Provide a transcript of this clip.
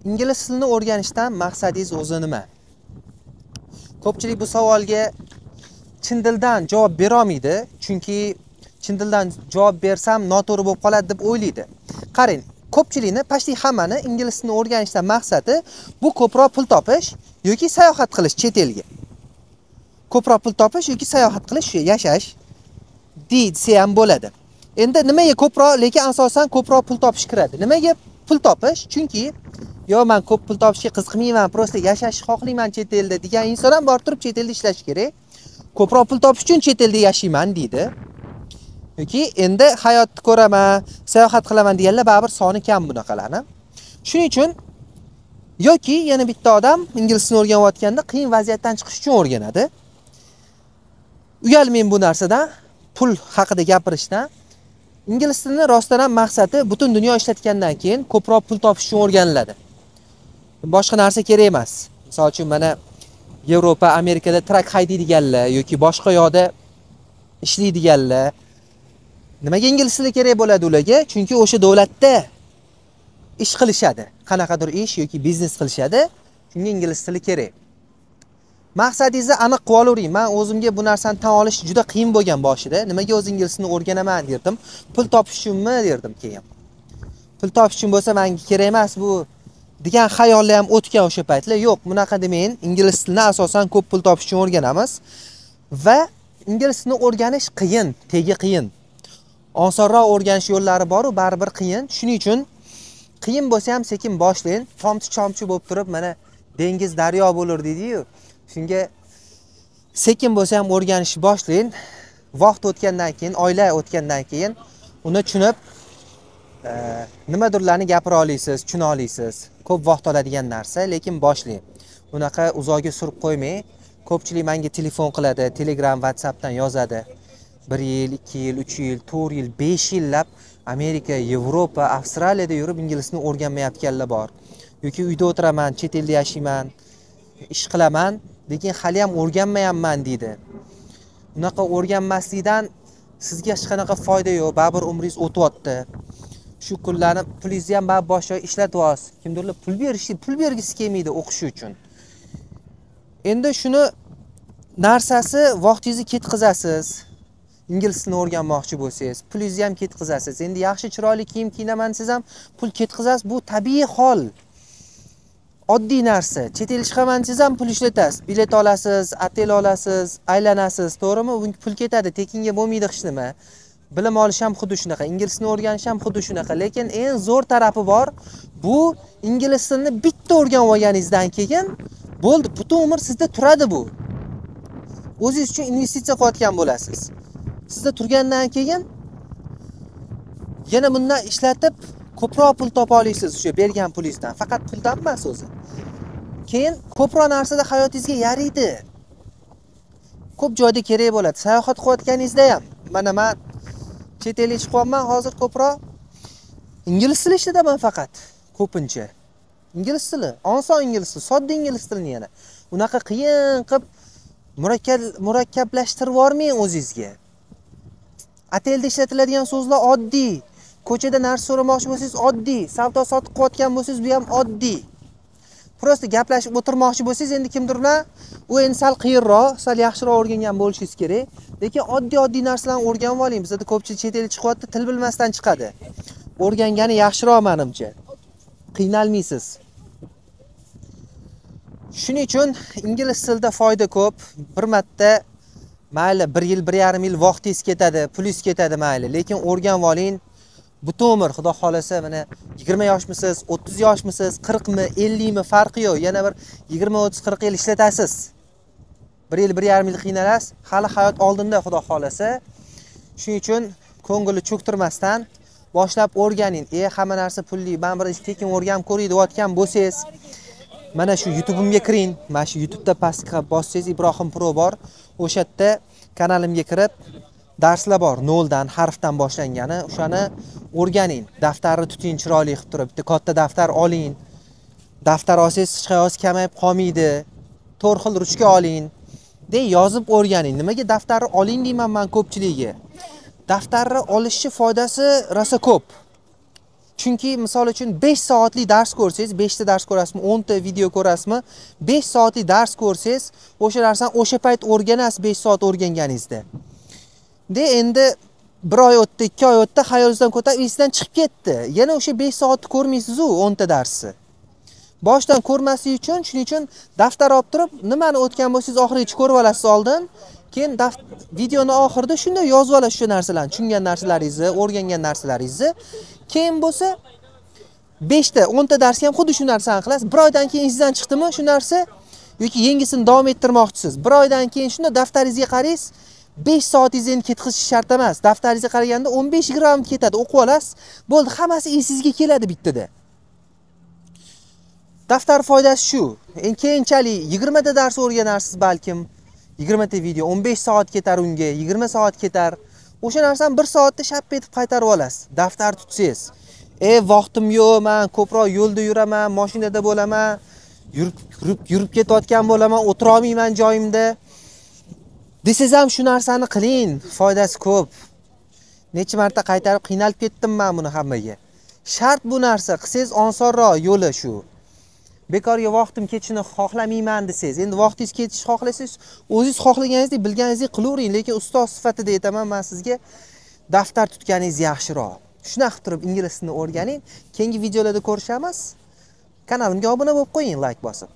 ingliz tilini o'rganishdan maqsadingiz o'zi nima? Ko'pchilik bu savolga chin dildan javob bera olmaydi, chunki chin dildan javob bersam noto'g'ri bo'lib qoladi deb o'ylaydi. Qarang, ko'pchilikni, pashti hammani ingliz tilini o'rganishdan maqsadi bu ko'proq pul topish yoki sayohat qilish chet elga. Ko'proq pul topish yoki sayohat qilish, yashash desa ham bo'ladi. Endi nimaga ko'proq, lekin asosan ko'proq pul topish kiradi. Nimaga pul topish? Chunki yo men ko'p pul topishga qiziqmayman, prosta yashashni xohlayman chet elda degan inson ham borib turib chet elda ishlash kerak. Ko'proq pul topish uchun chet elda yashayman deydi. Yoki endi hayotni ko'raman, sayohat qilaman deganlar baribir soni kam bunaqalarni. Shuning uchun yoki yana bitta odam ingliz tilini o'rganayotganda qiyin vaziyatdan chiqish uchun o'rganadi. Uyalmayman bu narsadan, pul haqida gapirishdan. Ingliz tilini rostdan ham maqsadi butun dunyo ishlatgandan keyin ko'proq pul topish uchun o'rganiladi. Boshqa narsa kerak emas. Misol uchun mana Yevropa, Amerikada trak haydaydiganlar yoki boshqa yoqda ishlaydiganlar nimaga ingliz tili kerak bo'ladi ularga? Chunki o'sha davlatda ish qilishadi. Qanaqadir ish yoki biznes qilishadi. Shunga ingliz tili kerak. Maqsadingizni aniq qilib olavering. Men o'zimga bu narsani tan olish juda qiyin bo'lgan boshida. Nimaga o'z ingliz tilini o'rganaman derdim. Pul topish uchunmi derdim keyin. Pul topish uchun bo'lsa menga kerak emas bu degan xayollar ham o'tgan o'sha paytlar. Yo'q, bunaqa demeyin. Ingliz tilini asosan ko'p pul topish uchun o'rganamiz va ingliz tilini o'rganish qiyin, tegi qiyin. Osonroq o'rganish yo'llari bor, u baribir qiyin. Shuning uchun qiyin bo'lsa ham sekin boshlang. Tomchi-chomchi bo'lib turib, mana dengiz daryo bo'lar deydi-yu. Shunga sekin bo'lsa ham o'rganishni boshlang. Vaqt o'tgandan keyin, oylar o'tgandan keyin uni tushunib, nimadirlarni gapira olasiz, tushuna olasiz. Ko'p vaqt oladigan narsa, lekin boshlang. Unaqa uzoqga surib qo'ymang. Ko'pchilik menga telefon qiladi, Telegram, WhatsAppdan yozadi. 1 yil, 2 yil, 3 yil, 4 yil, 5 yillab Amerika, Yevropa, Avstraliyada yurib ingliz tilini o'rganmayotganlar bor. Yoki uyda o'tiraman, chet elda yashayman, ish qilaman, lekin hali ham o'rganmayapman deydi. Unaqa o'rganmaslikdan sizga hech qanaqa foyda yo'q, baribir umringiz o'tyapti. Shu kunlarni pulingizni ham baribir boshqa ishlatyapsiz. Kimdirlar pul bergisi kelmaydi o'qish uchun. Endi shuni narsasi vaqtingizni ketkazasiz. Ingliz tilini o'rganmoqchi bo'lsangiz, pulingizni ham ketkazasiz. Endi yaxshi chiroyli kiyim kiyinaman siz ham pul ketkazasiz. Bu tabiiy hol. Oddiy narsa. Chet el chiqaman siz ham pul ishlatasiz. Bilet olasiz, otel olasiz, aylanasiz, to'g'rimi? Bunga pul ketadi, tekinga bo'lmaydi hech nima. Bilim olish ham xuddi shunaqa, ingliz tilini o'rganish ham xuddi shunaqa. Lekin eng zo'r tarafi bor. Bu ingliz tilini bitta o'rganib olganingizdan keyin bo'ldi, butun umr sizda turadi bu. O'zingiz uchun investitsiya qilayotgan bo'lasiz. Sizda turgandan keyin yana bundan ishlatib ko'proq pul topa olasiz o'sha bergan pulingizdan. Faqat puldan emas o'zi. Keyin ko'proq narsada hayotingizga yaraydi. Ko'p joyda kerak bo'ladi. Sayohat qilayotganingizda ham. Mana men chet elga chiqyapman hozir ko'proq ingliz tili ishlataman faqat ko'pincha. Ingliz tili, oson ingliz tili, sodda ingliz tilini yana. Unaqa qiyin qilib murakkablashtirib yormang o'zingizga. Atelda ishlatiladigan so'zlar oddiy. Ko'chada narsa so'ramoqchi bo'lsangiz oddiy. Savdo sotiq qilayotgan bo'lsangiz bu ham oddiy. Prosta gaplashib o'tirmoqchi bo'lsangiz endi kimdir bilan u endi sal qiyinroq, sal yaxshiroq o'rgangan bo'lishingiz kerak. Lekin oddiy o'rganib oling. Bizda ko'pchilik chet elga chiqyapti, til bilmasdan chiqadi. O'rgangani yaxshiroq menimcha. Qiynalmaysiz. Shuning uchun ingliz tilida foyda ko'p. Bir marta mayli 1 yil, 1,5 yil vaqtingiz ketadi, pulingiz ketadi mayli, lekin o'rganib oling. Butun umr, xudo xolasa, mana 20 yoshmisiz, 30 yoshmisiz, 40 mi, 50 mi farqi yo'q. Yana bir 20, 30, 40 yil ishlatasiz. 1 yil, 1,5 yil qiynalasiz. Hali hayot oldinda, xudo xolasa. Shuning uchun ko'ngilni cho'ktirmasdan boshlab o'rganing. Hamma narsa pulli, men bir tekin o'rganib ko'ray deyotgan bo'lsangiz, mana shu YouTube'imga kiring. Mana shu YouTube'da pastga bossangiz Ibrohim Pro bor. O'sha yerda kanalimga kirib darslar bor, noldan, harfdan boshlangani, o'shani o'rganing. Daftarni tuting chiroyli qilib turib, bitta katta daftar oling. Daftar olsangiz hech qaysi kamayib qolmaydi. 4 xil ruchka oling. Yozib o'rganing. Nimaga daftarni oling deyman men ko'pchiligiga. Daftarni olishni foydasi rosa ko'p. Chunki misol uchun 5 soatlik dars ko'rsangiz, 5 ta dars ko'rasizmi, 10 ta video ko'rasizmi, 5 soatlik dars ko'rsangiz, o'sha narsani o'sha payt o'rganasiz 5 soat o'rganganingizda. Endi 1 oy o'tdi, 2 oy o'tdi, xayolingizdan ko'tarib esdan chiqib ketdi. Yana o'sha 5 soatni ko'rmaysiz-ku 10 ta darsni. Boshdan ko'rmaslik uchun, shuning uchun daftar olib turib, nimani o'tgan bo'lsangiz oxirigacha ko'rib olasiz oldin. Keyin videoni oxirida shunda yozib olasiz shu narsalarni, tushungan narsalaringizni, o'rgangan narsalaringizni. Keyin bo'lsa 5 ta, 10 ta darsga ham xuddi shu narsani qilasiz. 1 oydan keyin esingizdan chiqdimi shu narsa yoki yangisini davom ettirmoqchisiz. 1 oydan keyin shunda daftaringizga qaraysiz, 5 soatingizni endi ketkizish shart emas. Daftaringizga qaraganda 15 gram ketadi, o'qib olasiz. Bo'ldi, hammasi esingizga keladi bittada. Daftar foydasi shu. Endi keyinchalik 20 ta dars o'rganarsiz balkim. 20 ta video 15 soat ketar unga, 20 soat ketar. O'sha narsani 1 soatda shap etib qaytarib olasiz. Daftar tutsangiz. Vaqtim yo'q, men ko'proq yo'lda yuraman, mashinada bo'laman, yurib ketayotgan bo'laman, o'tira olmayman joyimda. Desangiz ham shu narsani qiling, foydasi ko'p. Necha marta qaytarib qiynalib ketdim men buni hammaga. Shart bu narsa, qilsangiz osonroq yo'li shu. Bekorga vaqtim ketishini xohlamayman desangiz, endi vaqtingiz ketishini xohlasangiz, o'zingiz xohlaganingizdek, bilganingizdek qilavering, lekin ustoz sifatida aytaman men sizga, daftar tutganingiz yaxshiroq. Shunaqa qilib turib ingliz tilini o'rganing. Keyingi videolarda ko'rishamiz. Kanalimga obuna bo'lib qo'ying, like bosib.